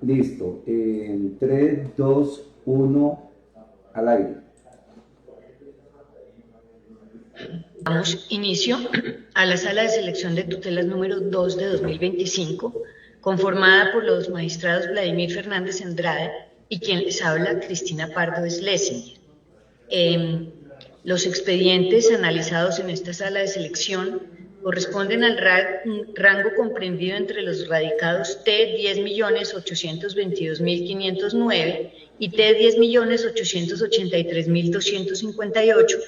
Listo. En 3, 2, 1, al aire. Damos inicio a la sala de selección de tutelas número 2 de 2025, conformada por los magistrados Vladimir Fernández Andrade y quien les habla, Cristina Pardo Schlesinger. Los expedientes analizados en esta sala de selección corresponden al rango comprendido entre los radicados T 10.822.509 y T 10.883.258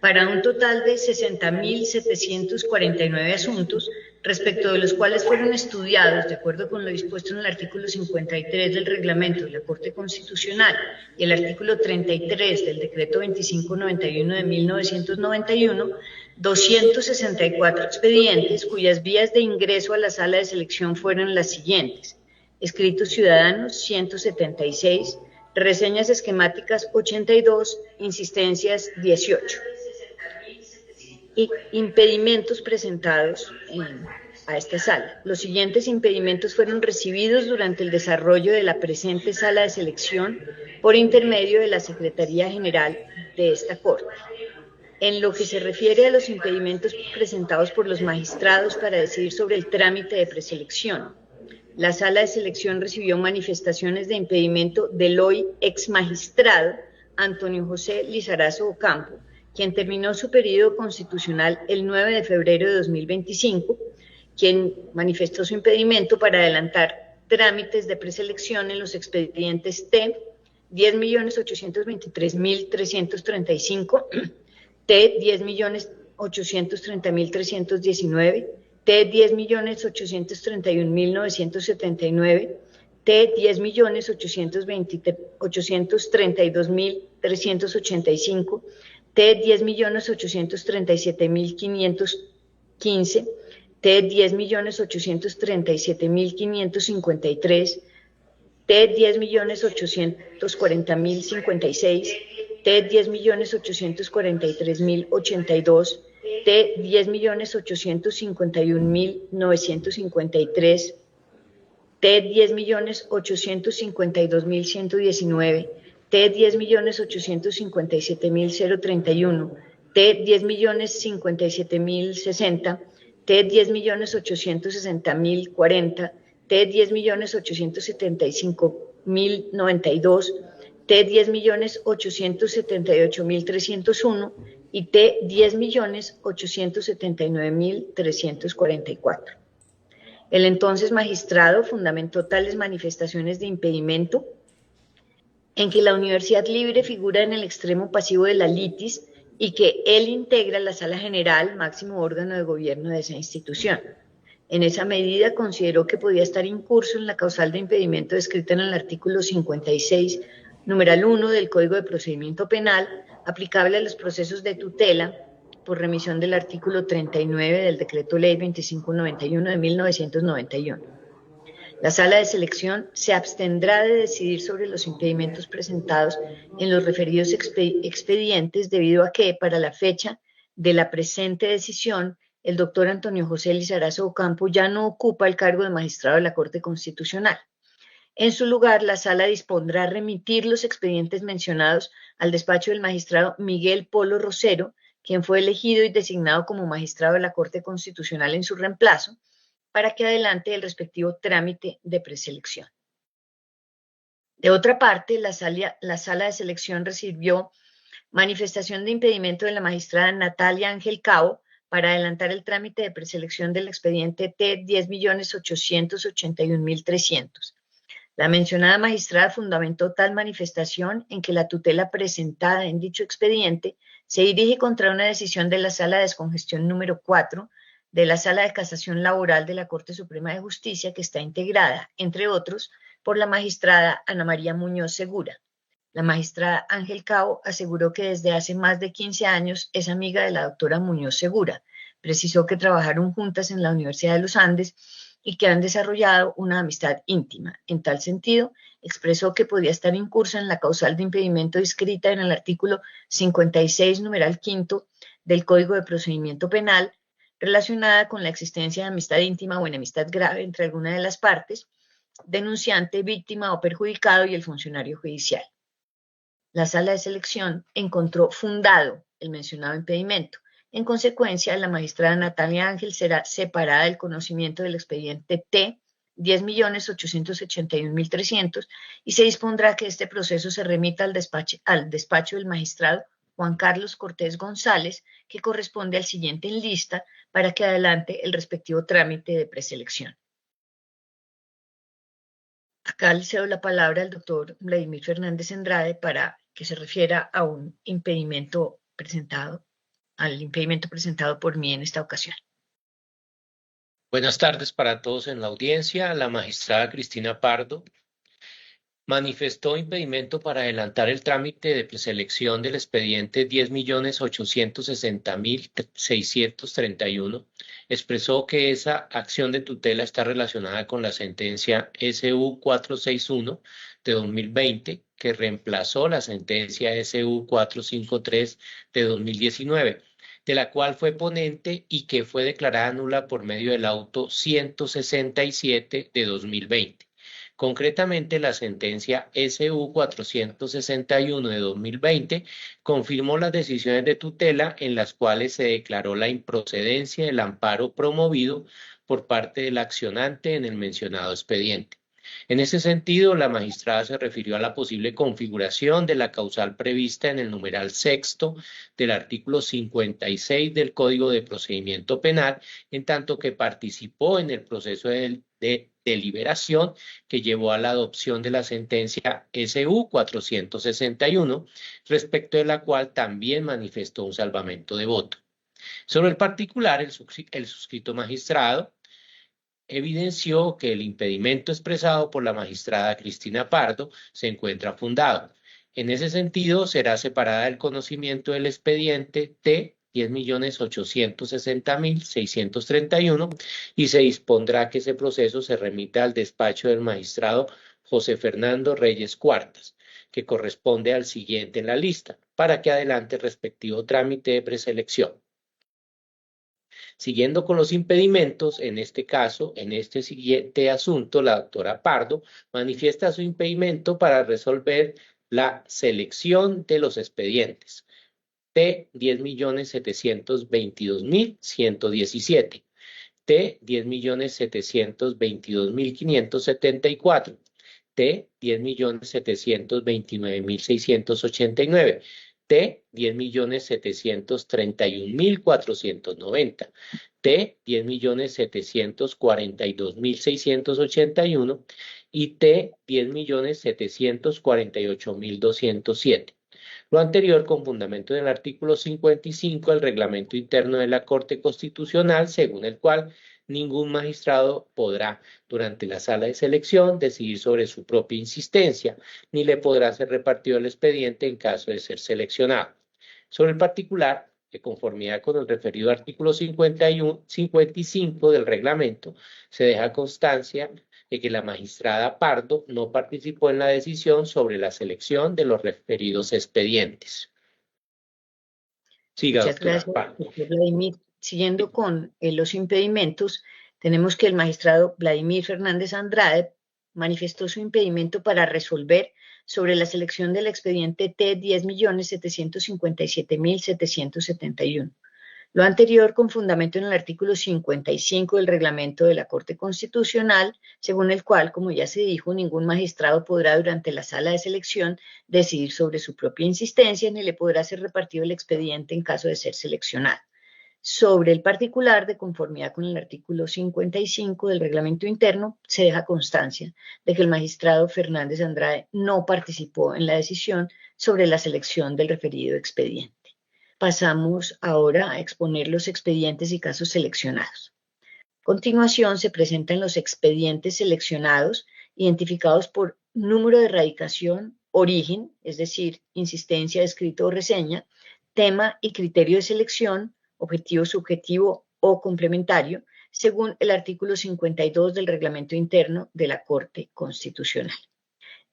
para un total de 60.749 asuntos, respecto de los cuales fueron estudiados, de acuerdo con lo dispuesto en el artículo 53 del reglamento de la Corte Constitucional y el artículo 33 del decreto 2591 de 1991, 264 expedientes cuyas vías de ingreso a la sala de selección fueron las siguientes: escritos ciudadanos 176, reseñas esquemáticas 82, insistencias 18. Y impedimentos presentados a esta sala. Los siguientes impedimentos fueron recibidos durante el desarrollo de la presente sala de selección por intermedio de la Secretaría General de esta Corte. En lo que se refiere a los impedimentos presentados por los magistrados para decidir sobre el trámite de preselección, la sala de selección recibió manifestaciones de impedimento del hoy ex magistrado Antonio José Lizarazo Ocampo, quien terminó su periodo constitucional el 9 de febrero de 2025, quien manifestó su impedimento para adelantar trámites de preselección en los expedientes T 10.823.335, T 10.830.319, T 10.831.979, T 10.832.385, T 10.837.515, T 10.837.553, T 10.840.056, T 10.843.082, T 10.851.953, T 10.852.119, T 10.857.031, T 10.057.060, T 10.860.040, T 10.875.092, T 10.878.301 y T 10.879.344. El entonces magistrado fundamentó tales manifestaciones de impedimento en que la Universidad Libre figura en el extremo pasivo de la litis y que él integra la Sala General, máximo órgano de gobierno de esa institución. En esa medida consideró que podía estar incurso en la causal de impedimento descrita en el artículo 56, numeral 1 del Código de Procedimiento Penal, aplicable a los procesos de tutela por remisión del artículo 39 del Decreto Ley 2591 de 1991. La sala de selección se abstendrá de decidir sobre los impedimentos presentados en los referidos expedientes debido a que, para la fecha de la presente decisión, el doctor Antonio José Lizarazo Ocampo ya no ocupa el cargo de magistrado de la Corte Constitucional. En su lugar, la sala dispondrá remitir los expedientes mencionados al despacho del magistrado Miguel Polo Rosero, quien fue elegido y designado como magistrado de la Corte Constitucional en su reemplazo, para que adelante el respectivo trámite de preselección. De otra parte, la sala de selección recibió manifestación de impedimento de la magistrada Natalia Ángel Cabo para adelantar el trámite de preselección del expediente T 10.881.300. La mencionada magistrada fundamentó tal manifestación en que la tutela presentada en dicho expediente se dirige contra una decisión de la Sala de Descongestión número 4 de la Sala de Casación Laboral de la Corte Suprema de Justicia, que está integrada, entre otros, por la magistrada Ana María Muñoz Segura. La magistrada Ángel Cabo aseguró que desde hace más de 15 años es amiga de la doctora Muñoz Segura. Precisó que trabajaron juntas en la Universidad de los Andes y que han desarrollado una amistad íntima. En tal sentido, expresó que podía estar incursa en la causal de impedimento inscrita en el artículo 56, numeral quinto del Código de Procedimiento Penal, relacionada con la existencia de amistad íntima o enemistad grave entre alguna de las partes, denunciante, víctima o perjudicado y el funcionario judicial. La sala de selección encontró fundado el mencionado impedimento. En consecuencia, la magistrada Natalia Ángel será separada del conocimiento del expediente T 10.881.300 y se dispondrá que este proceso se remita al despacho del magistrado Juan Carlos Cortés González, que corresponde al siguiente en lista, para que adelante el respectivo trámite de preselección. Acá le cedo la palabra al doctor Vladimir Fernández Andrade para que se refiera a un impedimento presentado, al impedimento presentado por mí en esta ocasión. Buenas tardes para todos en la audiencia. La magistrada Cristina Pardo manifestó impedimento para adelantar el trámite de preselección del expediente 10.860.631. Expresó que esa acción de tutela está relacionada con la sentencia SU 461 de 2020, que reemplazó la sentencia SU 453 de 2019, de la cual fue ponente y que fue declarada nula por medio del auto 167 de 2020. Concretamente, la sentencia SU 461 de 2020 confirmó las decisiones de tutela en las cuales se declaró la improcedencia del amparo promovido por parte del accionante en el mencionado expediente. En ese sentido, la magistrada se refirió a la posible configuración de la causal prevista en el numeral sexto del artículo 56 del Código de Procedimiento Penal, en tanto que participó en el proceso de deliberación que llevó a la adopción de la sentencia SU 461, respecto de la cual también manifestó un salvamento de voto. Sobre el particular, el suscrito magistrado evidenció que el impedimento expresado por la magistrada Cristina Pardo se encuentra fundado. En ese sentido, será separada del conocimiento del expediente T 10.860.631 y se dispondrá que ese proceso se remita al despacho del magistrado José Fernando Reyes Cuartas, que corresponde al siguiente en la lista, para que adelante el respectivo trámite de preselección. Siguiendo con los impedimentos, en este caso, en este siguiente asunto, la doctora Pardo manifiesta su impedimento para resolver la selección de los expedientes T 10.722.117, T 10.722.574, T 10.729.689, T 10.731.490, T 10.742.681 y T 10.748.207. Lo anterior con fundamento en el artículo 55 del reglamento interno de la Corte Constitucional, según el cual ningún magistrado podrá, durante la sala de selección, decidir sobre su propia insistencia, ni le podrá ser repartido el expediente en caso de ser seleccionado. Sobre el particular, de conformidad con el referido artículo 55 del reglamento, se deja constancia de que la magistrada Pardo no participó en la decisión sobre la selección de los referidos expedientes. Siga, Muchas doctora gracias, Pardo. doctor Vladimir. Siguiendo con los impedimentos, tenemos que el magistrado Vladimir Fernández Andrade manifestó su impedimento para resolver sobre la selección del expediente T 10.757.771. Lo anterior con fundamento en el artículo 55 del reglamento de la Corte Constitucional, según el cual, como ya se dijo, ningún magistrado podrá durante la sala de selección decidir sobre su propia insistencia ni le podrá ser repartido el expediente en caso de ser seleccionado. Sobre el particular, de conformidad con el artículo 55 del reglamento interno, se deja constancia de que el magistrado Fernández Andrade no participó en la decisión sobre la selección del referido expediente. Pasamos ahora a exponer los expedientes y casos seleccionados. A continuación se presentan los expedientes seleccionados identificados por número de radicación, origen, es decir, insistencia, escrito o reseña, tema y criterio de selección, objetivo, subjetivo o complementario, según el artículo 52 del reglamento interno de la Corte Constitucional.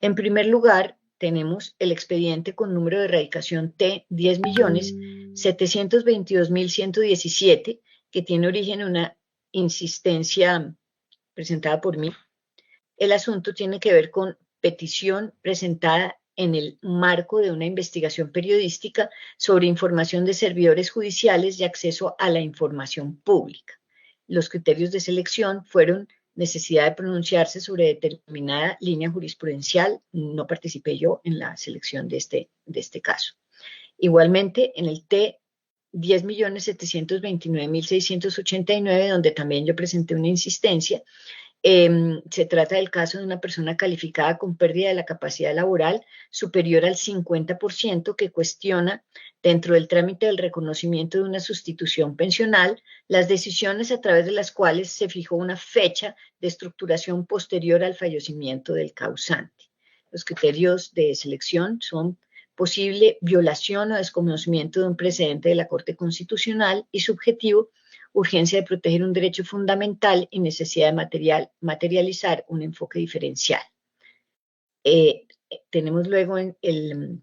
En primer lugar, tenemos el expediente con número de radicación T 10.722.117, que tiene origen en una insistencia presentada por mí. el asunto tiene que ver con petición presentada en el marco de una investigación periodística sobre información de servidores judiciales y acceso a la información pública. Los criterios de selección fueron necesidad de pronunciarse sobre determinada línea jurisprudencial. No participé yo en la selección de este caso. Igualmente, en el T 10.729.689, donde también yo presenté una insistencia, se trata del caso de una persona calificada con pérdida de la capacidad laboral superior al 50% que cuestiona, dentro del trámite del reconocimiento de una sustitución pensional, las decisiones a través de las cuales se fijó una fecha de estructuración posterior al fallecimiento del causante. Los criterios de selección son posible violación o desconocimiento de un precedente de la Corte Constitucional y subjetivo, urgencia de proteger un derecho fundamental y necesidad de materializar un enfoque diferencial. Tenemos luego el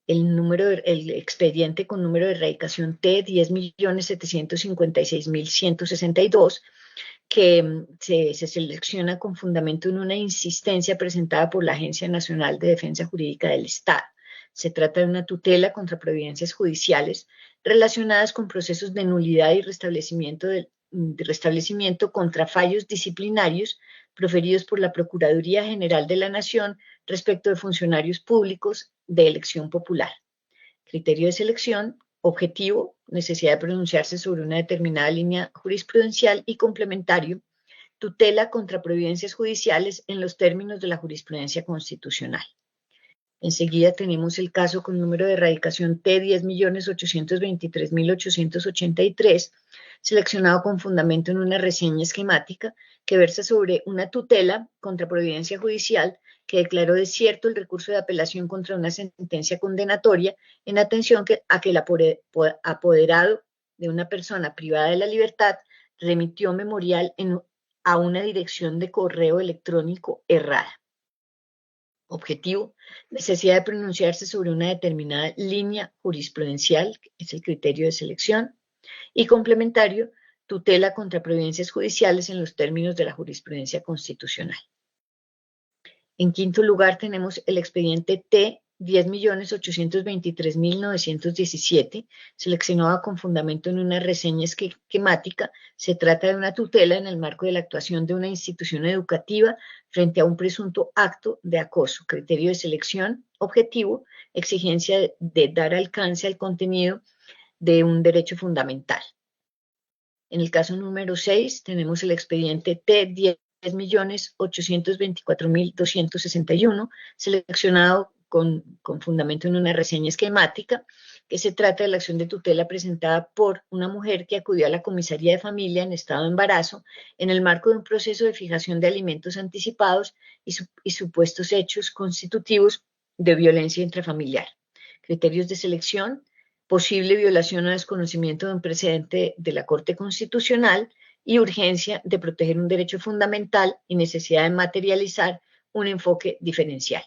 expediente con número de erradicación T 10.756.162, que se selecciona con fundamento en una insistencia presentada por la Agencia Nacional de Defensa Jurídica del Estado. Se trata de una tutela contra providencias judiciales relacionadas con procesos de nulidad y restablecimiento contra fallos disciplinarios proferidos por la Procuraduría General de la Nación respecto de funcionarios públicos de elección popular. Criterio de selección, objetivo, necesidad de pronunciarse sobre una determinada línea jurisprudencial, y complementario, tutela contra providencias judiciales en los términos de la jurisprudencia constitucional. Enseguida tenemos el caso con número de erradicación T 10.823.883, seleccionado con fundamento en una reseña esquemática que versa sobre una tutela contra providencia judicial que declaró desierto el recurso de apelación contra una sentencia condenatoria en atención a que el apoderado de una persona privada de la libertad remitió memorial a una dirección de correo electrónico errada. Objetivo, necesidad de pronunciarse sobre una determinada línea jurisprudencial, que es el criterio de selección, y complementario, tutela contra providencias judiciales en los términos de la jurisprudencia constitucional. En quinto lugar tenemos el expediente T 10.823.917, seleccionado con fundamento en una reseña esquemática. Se trata de una tutela en el marco de la actuación de una institución educativa frente a un presunto acto de acoso. Criterio de selección, objetivo, exigencia de dar alcance al contenido de un derecho fundamental. En el caso número 6 tenemos el expediente T 10.824.261, seleccionado con fundamento en una reseña esquemática, que se trata de la acción de tutela presentada por una mujer que acudió a la comisaría de familia en estado de embarazo en el marco de un proceso de fijación de alimentos anticipados y supuestos hechos constitutivos de violencia intrafamiliar. Criterios de selección, posible violación o desconocimiento de un precedente de la Corte Constitucional y urgencia de proteger un derecho fundamental y necesidad de materializar un enfoque diferencial.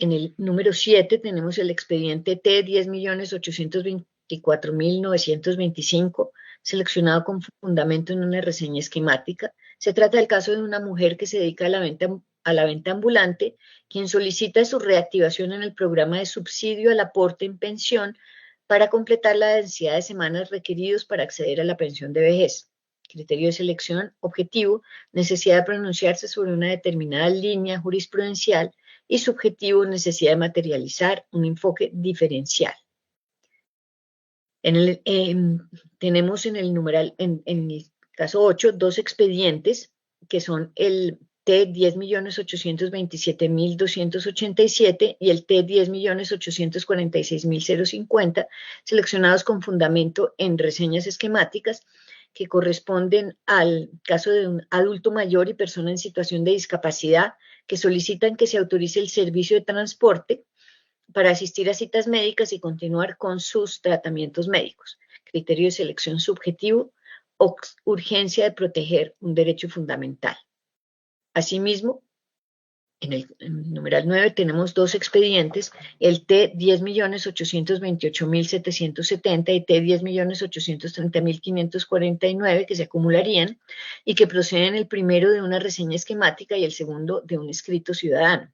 En el número 7 tenemos el expediente T 10.824.925, seleccionado con fundamento en una reseña esquemática. Se trata del caso de una mujer que se dedica a la venta ambulante, quien solicita su reactivación en el programa de subsidio al aporte en pensión para completar la densidad de semanas requeridos para acceder a la pensión de vejez. Criterio de selección, objetivo, necesidad de pronunciarse sobre una determinada línea jurisprudencial, y subjetivo, necesidad de materializar un enfoque diferencial. Tenemos en el caso 8 dos expedientes que son el T 10.827.287 y el T 10.846.050, seleccionados con fundamento en reseñas esquemáticas que corresponden al caso de un adulto mayor y persona en situación de discapacidad que solicitan que se autorice el servicio de transporte para asistir a citas médicas y continuar con sus tratamientos médicos. Criterio de selección subjetivo, urgencia de proteger un derecho fundamental. Asimismo, En numeral 9 tenemos dos expedientes, el T 10.828.770 y T 10.830.549 que se acumularían y que proceden el primero de una reseña esquemática y el segundo de un escrito ciudadano.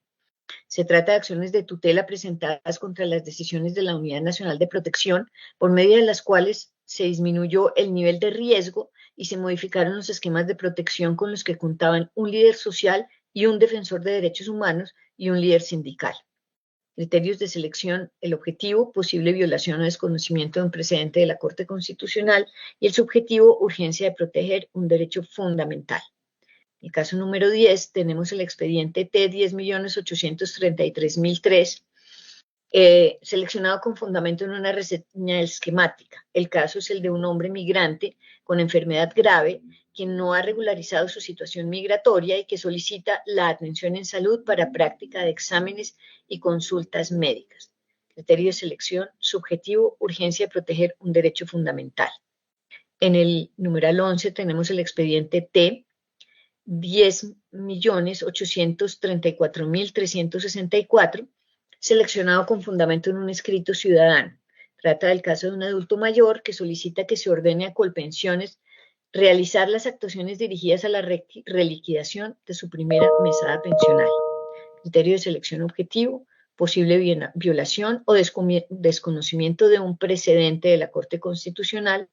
Se trata de acciones de tutela presentadas contra las decisiones de la Unidad Nacional de Protección, por medio de las cuales se disminuyó el nivel de riesgo y se modificaron los esquemas de protección con los que contaban un líder social y un defensor de derechos humanos y un líder sindical. Criterios de selección: el objetivo, posible violación o desconocimiento de un precedente de la Corte Constitucional, y el subjetivo, urgencia de proteger un derecho fundamental. En el caso número 10 tenemos el expediente T 10.833.003, seleccionado con fundamento en una reseña esquemática. El caso es el de un hombre migrante con enfermedad grave quien no ha regularizado su situación migratoria y que solicita la atención en salud para práctica de exámenes y consultas médicas. Criterio de selección: subjetivo, urgencia de proteger un derecho fundamental. En el numeral 11 tenemos el expediente T 10.834.364, seleccionado con fundamento en un escrito ciudadano. Trata del caso de un adulto mayor que solicita que se ordene a Colpensiones realizar las actuaciones dirigidas a la reliquidación de su primera mesada pensional. Criterio de selección: objetivo, posible violación o desconocimiento de un precedente de la Corte Constitucional.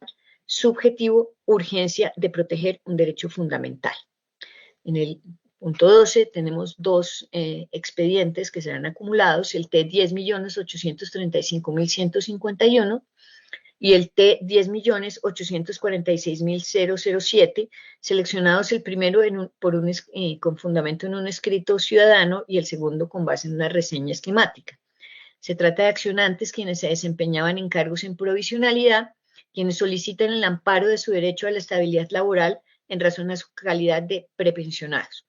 Subjetivo, urgencia de proteger un derecho fundamental. En el punto 12 tenemos dos expedientes que serán acumulados, el T 10.835.151 y el T 10.846.007, seleccionados el primero con fundamento en un escrito ciudadano y el segundo con base en una reseña esquemática. Se trata de accionantes quienes se desempeñaban en cargos en provisionalidad, quienes solicitan el amparo de su derecho a la estabilidad laboral en razón a su calidad de prepensionados.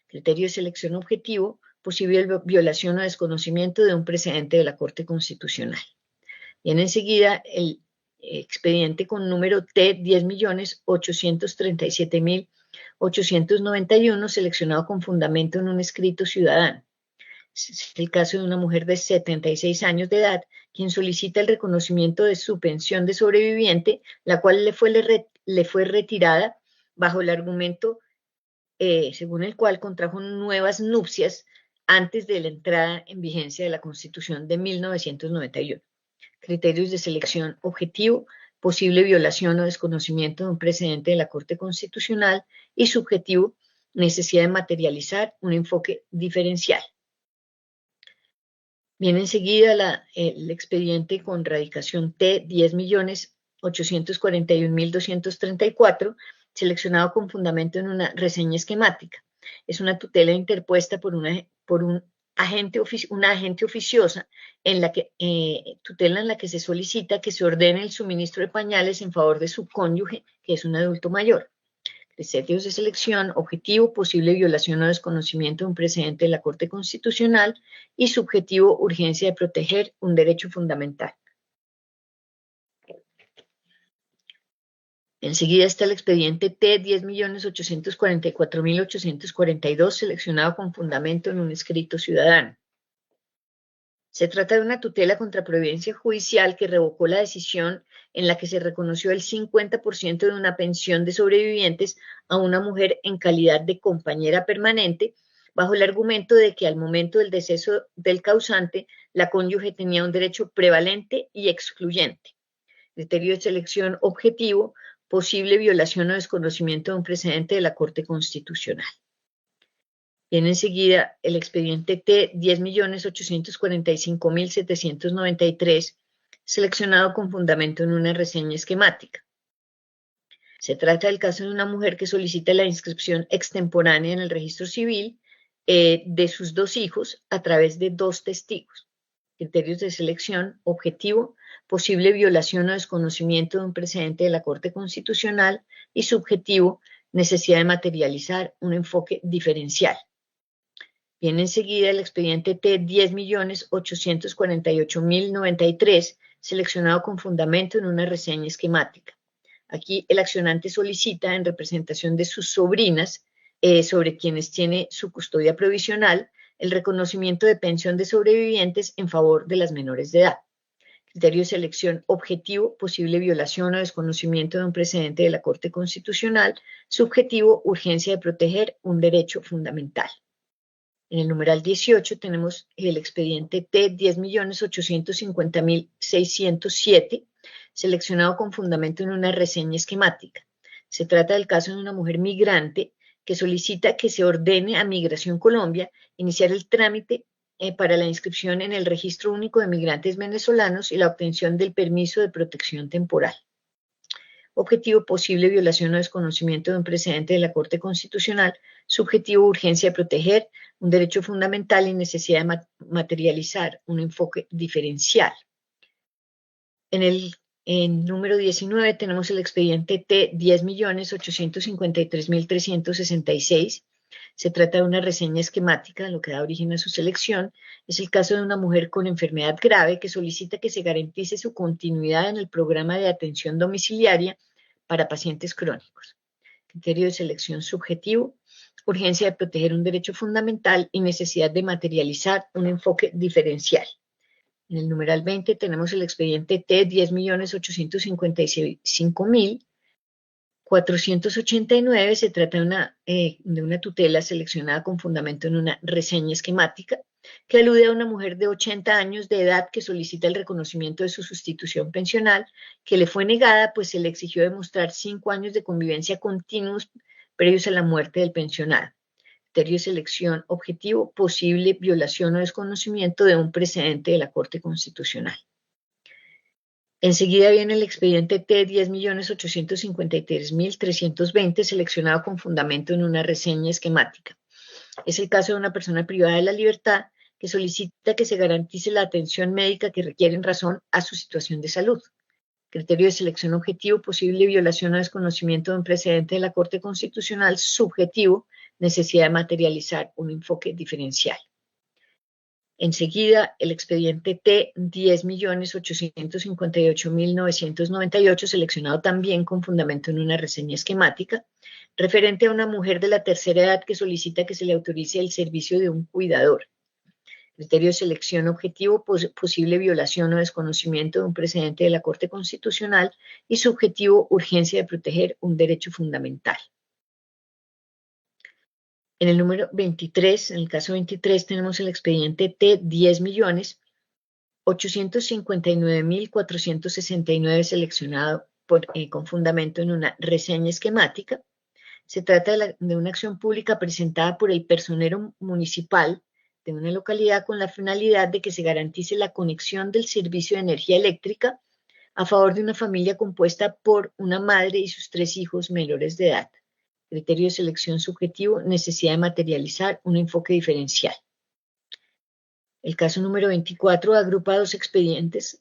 Criterio de selección: objetivo, posible violación o desconocimiento de un precedente de la Corte Constitucional. Viene enseguida el expediente con número T 10.837.891, seleccionado con fundamento en un escrito ciudadano. Es el caso de una mujer de 76 años de edad, quien solicita el reconocimiento de su pensión de sobreviviente, la cual le fue retirada bajo el argumento según el cual contrajo nuevas nupcias antes de la entrada en vigencia de la Constitución de 1991. Criterios de selección: objetivo, posible violación o desconocimiento de un precedente de la Corte Constitucional, y subjetivo, necesidad de materializar un enfoque diferencial. Viene enseguida el expediente con radicación T 10.841.234, seleccionado con fundamento en una reseña esquemática. Es una tutela interpuesta por una agente oficiosa en la que tutela en la que se solicita que se ordene el suministro de pañales en favor de su cónyuge, que es un adulto mayor. Criterios de selección: objetivo, posible violación o desconocimiento de un precedente de la Corte Constitucional, y subjetivo, urgencia de proteger un derecho fundamental. Enseguida está el expediente T 10.844.842, seleccionado con fundamento en un escrito ciudadano. Se trata de una tutela contra providencia judicial que revocó la decisión en la que se reconoció el 50% de una pensión de sobrevivientes a una mujer en calidad de compañera permanente, bajo el argumento de que al momento del deceso del causante, la cónyuge tenía un derecho prevalente y excluyente. Criterio de selección: objetivo, posible violación o desconocimiento de un precedente de la Corte Constitucional. Viene enseguida el expediente T 10.845.793, seleccionado con fundamento en una reseña esquemática. Se trata del caso de una mujer que solicita la inscripción extemporánea en el registro civil de sus dos hijos a través de dos testigos. Criterios de selección: objetivo, posible violación o desconocimiento de un precedente de la Corte Constitucional, y subjetivo, necesidad de materializar un enfoque diferencial. Viene enseguida el expediente T 10.848.093, seleccionado con fundamento en una reseña esquemática. Aquí el accionante solicita, en representación de sus sobrinas, sobre quienes tiene su custodia provisional, el reconocimiento de pensión de sobrevivientes en favor de las menores de edad. Criterio de selección objetivo, posible violación o desconocimiento de un precedente de la Corte Constitucional. Subjetivo, urgencia de proteger un derecho fundamental. En el numeral 18 tenemos el expediente T 10.850.607, seleccionado con fundamento en una reseña esquemática. Se trata del caso de una mujer migrante que solicita que se ordene a Migración Colombia iniciar el trámite para la inscripción en el Registro Único de Migrantes Venezolanos y la obtención del permiso de protección temporal. Objetivo, posible violación o desconocimiento de un precedente de la Corte Constitucional. Subjetivo, urgencia de proteger un derecho fundamental y necesidad de materializar un enfoque diferencial. En número 19 tenemos el expediente T 10.853.366. Se trata de una reseña esquemática, lo que da origen a su selección. Es el caso de una mujer con enfermedad grave que solicita que se garantice su continuidad en el programa de atención domiciliaria para pacientes crónicos. Criterio de selección subjetivo, urgencia de proteger un derecho fundamental y necesidad de materializar un enfoque diferencial. En el numeral 20 tenemos el expediente T 10.855.489. Se trata de una tutela seleccionada con fundamento en una reseña esquemática que alude a una mujer de 80 años de edad que solicita el reconocimiento de su sustitución pensional, que le fue negada, pues se le exigió demostrar 5 años de convivencia continuos previos a la muerte del pensionado. Criterio de selección objetivo, posible violación o desconocimiento de un precedente de la Corte Constitucional. Enseguida viene el expediente T 10.853.320, seleccionado con fundamento en una reseña esquemática. Es el caso de una persona privada de la libertad que solicita que se garantice la atención médica que requiere en razón a su situación de salud. Criterio de selección objetivo, posible violación o desconocimiento de un precedente de la Corte Constitucional. Subjetivo, necesidad de materializar un enfoque diferencial. Enseguida, el expediente T 10.858.998, seleccionado también con fundamento en una reseña esquemática, referente a una mujer de la tercera edad que solicita que se le autorice el servicio de un cuidador. Criterio de selección objetivo, posible violación o desconocimiento de un precedente de la Corte Constitucional, y subjetivo, urgencia de proteger un derecho fundamental. En el número 23, en el caso 23, tenemos el expediente T 10.859.469, seleccionado con fundamento en una reseña esquemática. Se trata de una acción pública presentada por el personero municipal de una localidad con la finalidad de que se garantice la conexión del servicio de energía eléctrica a favor de una familia compuesta por una madre y sus 3 hijos menores de edad. Criterio de selección subjetivo, necesidad de materializar un enfoque diferencial. El caso número 24 agrupa 2 expedientes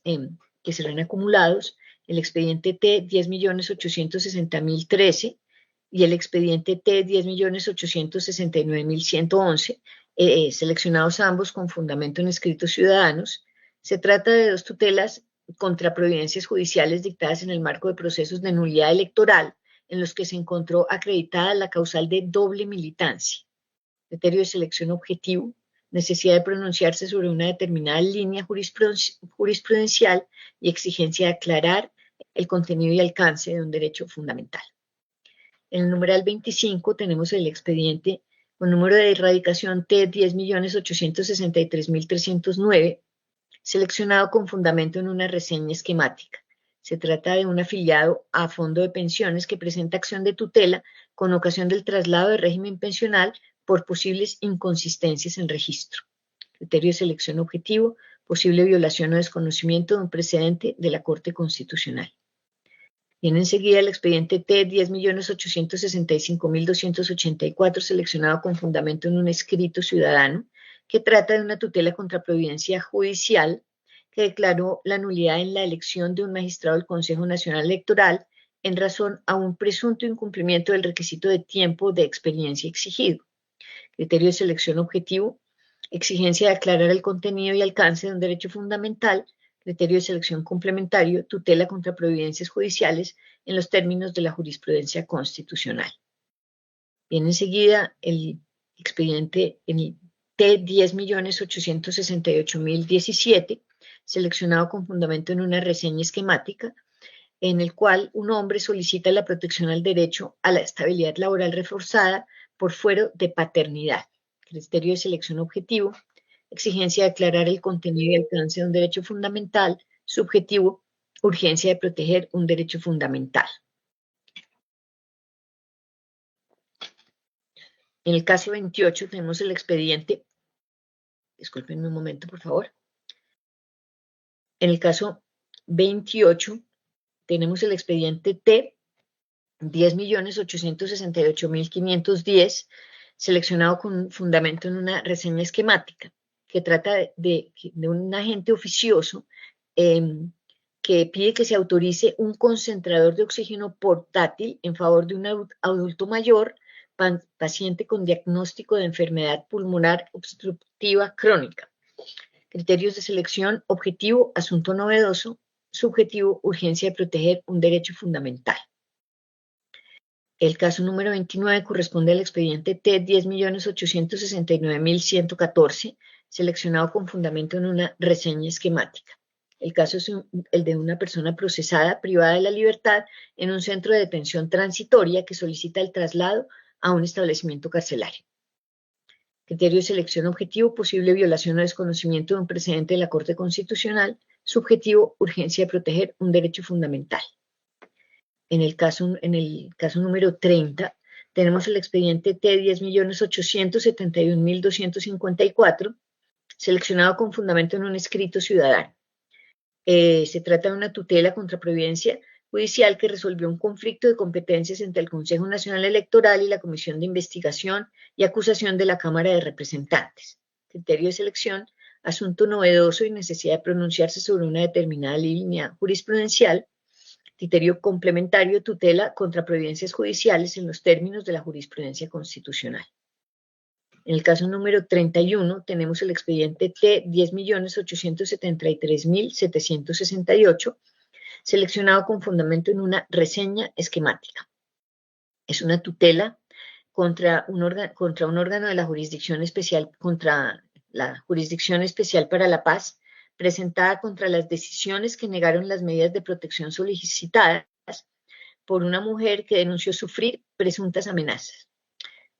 que serán acumulados, el expediente T 10.860.013 y el expediente T 10.869.111, seleccionados ambos con fundamento en escritos ciudadanos. Se trata de 2 tutelas contra providencias judiciales dictadas en el marco de procesos de nulidad electoral, en los que se encontró acreditada la causal de doble militancia. Criterio de selección objetivo, necesidad de pronunciarse sobre una determinada línea jurisprudencial y exigencia de aclarar el contenido y alcance de un derecho fundamental. En el numeral 25 tenemos el expediente con número de erradicación T 10.863.309, seleccionado con fundamento en una reseña esquemática. Se trata de un afiliado a fondo de pensiones que presenta acción de tutela con ocasión del traslado de régimen pensional por posibles inconsistencias en registro. Criterio de selección objetivo, posible violación o desconocimiento de un precedente de la Corte Constitucional. Viene enseguida el expediente T 10.865.284, seleccionado con fundamento en un escrito ciudadano, que trata de una tutela contra providencia judicial que declaró la nulidad en la elección de un magistrado del Consejo Nacional Electoral en razón a un presunto incumplimiento del requisito de tiempo de experiencia exigido. Criterio de selección objetivo, exigencia de aclarar el contenido y alcance de un derecho fundamental. Criterio de selección complementario, tutela contra providencias judiciales en los términos de la jurisprudencia constitucional. Viene enseguida el expediente en el T10.868.017, seleccionado con fundamento en una reseña esquemática, en el cual un hombre solicita la protección al derecho a la estabilidad laboral reforzada por fuero de paternidad. Criterio de selección objetivo, exigencia de aclarar el contenido y alcance de un derecho fundamental, subjetivo, urgencia de proteger un derecho fundamental. En el caso 28 tenemos el expediente, discúlpenme un momento por favor. En el caso 28 tenemos el expediente T 10.868.510, seleccionado con fundamento en una reseña esquemática, que trata de un agente oficioso que pide que se autorice un concentrador de oxígeno portátil en favor de un adulto mayor, paciente con diagnóstico de enfermedad pulmonar obstructiva crónica. Criterios de selección: objetivo, asunto novedoso; subjetivo, urgencia de proteger un derecho fundamental. El caso número 29 corresponde al expediente T 10.869.114, seleccionado con fundamento en una reseña esquemática. El caso es el de una persona procesada, privada de la libertad, en un centro de detención transitoria que solicita el traslado a un establecimiento carcelario. Criterio de selección objetivo: posible violación o desconocimiento de un precedente de la Corte Constitucional; subjetivo, urgencia de proteger un derecho fundamental. En el caso número 30, tenemos el expediente T 10.871.254, seleccionado con fundamento en un escrito ciudadano. Se trata de una tutela contra providencia judicial que resolvió un conflicto de competencias entre el Consejo Nacional Electoral y la Comisión de Investigación y Acusación de la Cámara de Representantes. Criterio de selección: asunto novedoso y necesidad de pronunciarse sobre una determinada línea jurisprudencial. Criterio complementario: tutela contra providencias judiciales en los términos de la jurisprudencia constitucional. En el caso número 31 tenemos el expediente T 10.873.768, seleccionado con fundamento en una reseña esquemática. Es una tutela contra un órgano de la Jurisdicción Especial, contra la Jurisdicción Especial para la Paz, presentada contra las decisiones que negaron las medidas de protección solicitadas por una mujer que denunció sufrir presuntas amenazas.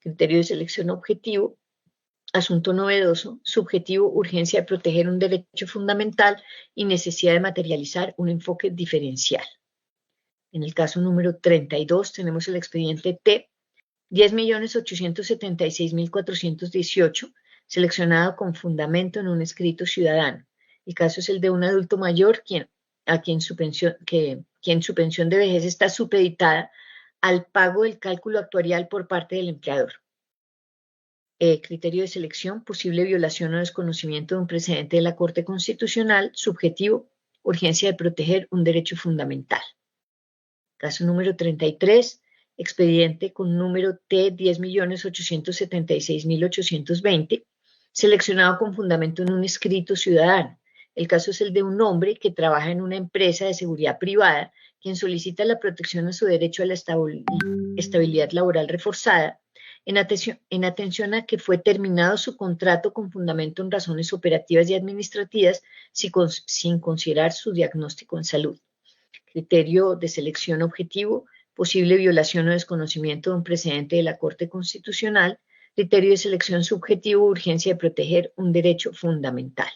Criterio de selección objetivo: asunto novedoso; subjetivo, urgencia de proteger un derecho fundamental y necesidad de materializar un enfoque diferencial. En el caso número 32 tenemos el expediente T 10.876.418, seleccionado con fundamento en un escrito ciudadano. El caso es el de un adulto mayor quien su pensión de vejez está supeditada al pago del cálculo actuarial por parte del empleador. Criterio de selección: posible violación o desconocimiento de un precedente de la Corte Constitucional; subjetivo, urgencia de proteger un derecho fundamental. Caso número 33, expediente con número T 10.876.820, seleccionado con fundamento en un escrito ciudadano. El caso es el de un hombre que trabaja en una empresa de seguridad privada, quien solicita la protección a su derecho a la estabilidad laboral reforzada, en atención a que fue terminado su contrato con fundamento en razones operativas y administrativas, sin considerar su diagnóstico en salud. Criterio de selección objetivo: posible violación o desconocimiento de un precedente de la Corte Constitucional. Criterio de selección subjetivo: urgencia de proteger un derecho fundamental.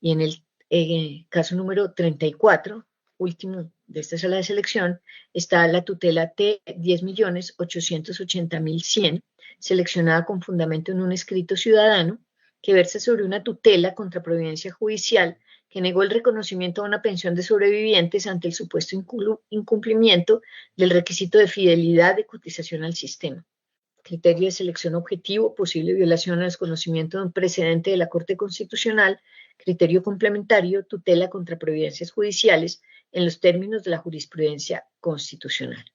Y en el caso número 34, último de esta sala de selección, está la tutela T 10.880.100, seleccionada con fundamento en un escrito ciudadano, que versa sobre una tutela contra providencia judicial que negó el reconocimiento a una pensión de sobrevivientes ante el supuesto incumplimiento del requisito de fidelidad de cotización al sistema. Criterio de selección objetivo: posible violación o desconocimiento de un precedente de la Corte Constitucional. Criterio complementario: tutela contra providencias judiciales en los términos de la jurisprudencia constitucional.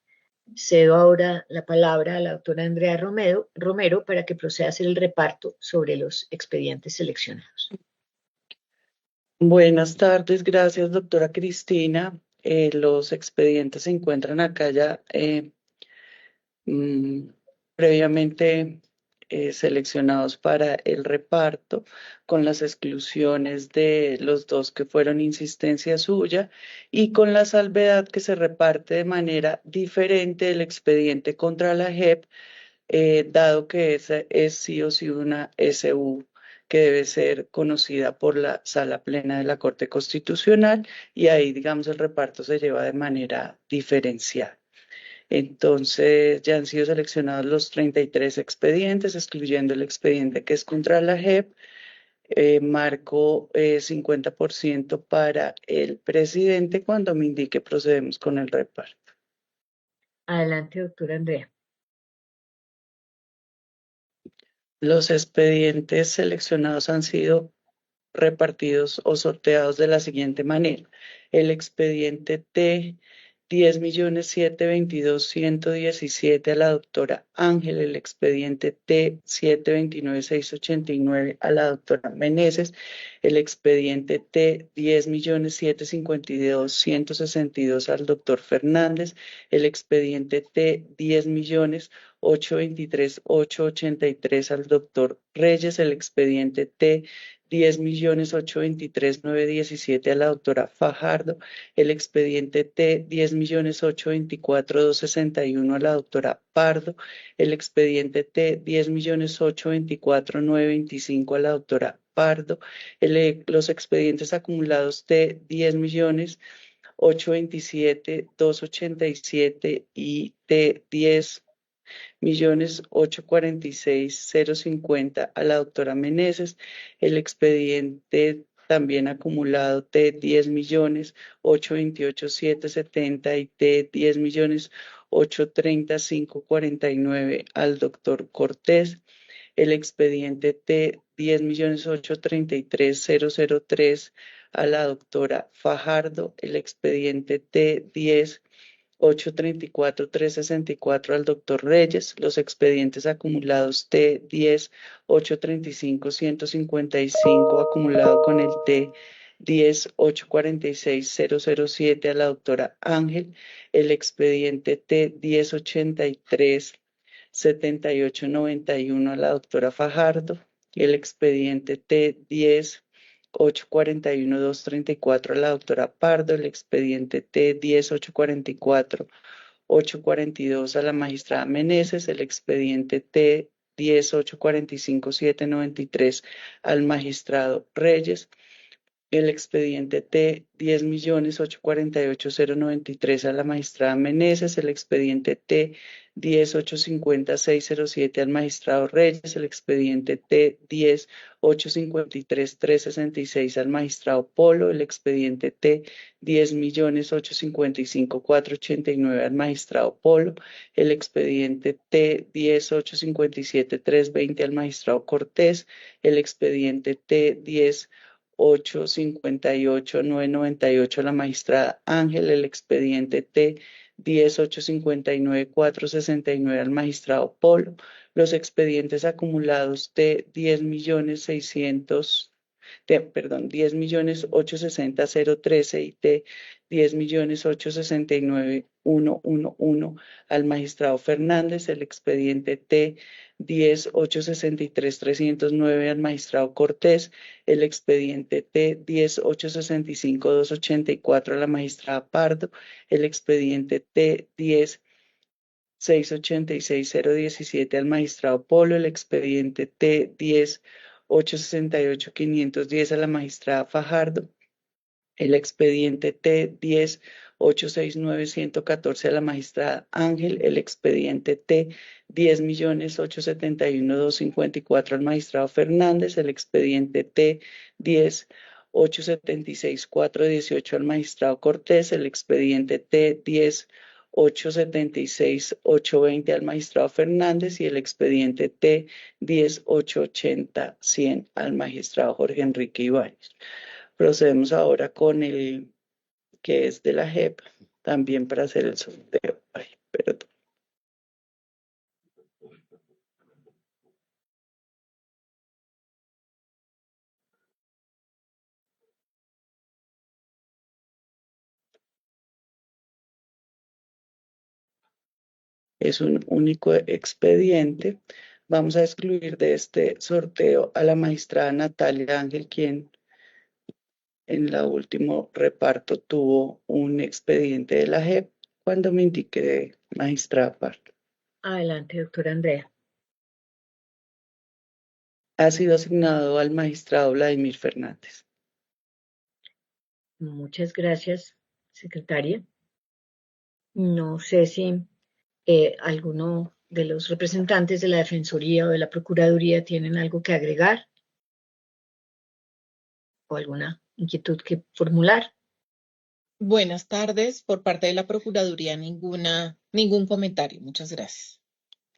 Cedo ahora la palabra a la doctora Andrea Romero para que proceda a hacer el reparto sobre los expedientes seleccionados. Buenas tardes, gracias doctora Cristina. Los expedientes se encuentran acá ya previamente seleccionados para el reparto, con las exclusiones de los dos que fueron insistencia suya y con la salvedad que se reparte de manera diferente el expediente contra la JEP, dado que esa es sí o sí una SU que debe ser conocida por la Sala Plena de la Corte Constitucional, y ahí, digamos, el reparto se lleva de manera diferencial. Entonces, ya han sido seleccionados los 33 expedientes, excluyendo el expediente que es contra la JEP. Marco 50% para el presidente. Cuando me indique, procedemos con el reparto. Adelante, doctora Andrea. Los expedientes seleccionados han sido repartidos o sorteados de la siguiente manera. El expediente T 10.722.117 a la doctora Ángel, el expediente T 729.689 a la doctora Meneses, el expediente T 10.752.162 al doctor Fernández, el expediente T 10.823.883 al doctor Reyes, el expediente T 10.823.917 a la doctora Fajardo, el expediente T 10.824.261 a la doctora Pardo, el expediente T 10.824.925 a la doctora Pardo, los expedientes acumulados T 10.827.287 y T 10.846.050 a la doctora Meneses, el expediente también acumulado T 10.828.770 y T 10.830.549 al doctor Cortés, el expediente T 10.833.003 a la doctora Fajardo, el expediente T 10.834.364 al doctor Reyes, los expedientes acumulados T 10.835.155 acumulado con el T 10.846.007 a la doctora Ángel, el expediente T 10.83.7891 a la doctora Fajardo, el expediente T 10.841.234 a la doctora Pardo, el expediente T 10.844.842 a la magistrada Meneses, el expediente T 10.845.793 al magistrado Reyes, el expediente T 10.848.093 a la magistrada Meneses, el expediente T 10.850.607 al magistrado Reyes, el expediente T 10.853.366 al magistrado Polo, el expediente T 10.855.489 al magistrado Polo, el expediente T 10.857.320 al magistrado Cortés, el expediente T 10.858.998 a la magistrada Ángel, el expediente T 10.859.469 al magistrado Polo, los expedientes acumulados T 10.860.013 y T 10.869.111 al magistrado Fernández, el expediente T 10.863.309 al magistrado Cortés, el expediente T 10.865.284 a la magistrada Pardo, el expediente T 10.686.017 al magistrado Polo, el expediente T 10.868.510 a la magistrada Fajardo, el expediente T 10.869.114 a la magistrada Ángel, el expediente T 10.871.254 al magistrado Fernández, el expediente T 10.876.418 al magistrado Cortés, el expediente T 10.876.820 al magistrado Fernández y el expediente T 10.880.100 al magistrado Jorge Enrique Ibáñez. Procedemos ahora con el que es de la JEP, también para hacer el sorteo. Ay, perdón. Es un único expediente. Vamos a excluir de este sorteo a la magistrada Natalia Ángel, quien en el último reparto tuvo un expediente de la JEP cuando me indique magistrada Pardo. Adelante, doctora Andrea. Ha sido asignado al magistrado Vladimir Fernández. Muchas gracias, secretaria. No sé si alguno de los representantes de la Defensoría o de la Procuraduría tienen algo que agregar o alguna inquietud que formular. Buenas tardes. Por parte de la Procuraduría, ningún comentario. Muchas gracias.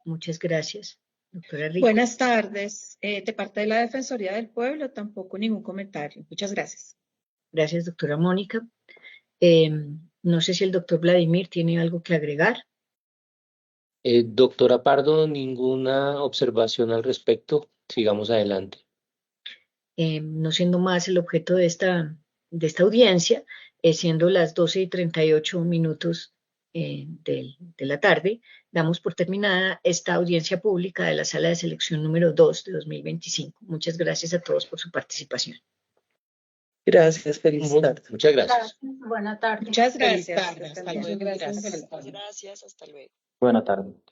Muchas gracias, doctora Rico. Buenas tardes. De parte de la Defensoría del Pueblo, tampoco ningún comentario. Muchas gracias. Gracias, doctora Mónica. No sé si el doctor Vladimir tiene algo que agregar. Doctora Pardo, ninguna observación al respecto. Sigamos adelante. No siendo más el objeto de esta audiencia, siendo las 12:38 de la tarde, damos por terminada esta audiencia pública de la Sala de Selección número 2 de 2025. Muchas gracias a todos por su participación. Gracias, feliz tarde. Muchas gracias. Buenas tardes. Muchas Feliz gracias. tarde. Hasta luego. Gracias. Gracias, hasta luego. Buenas tardes.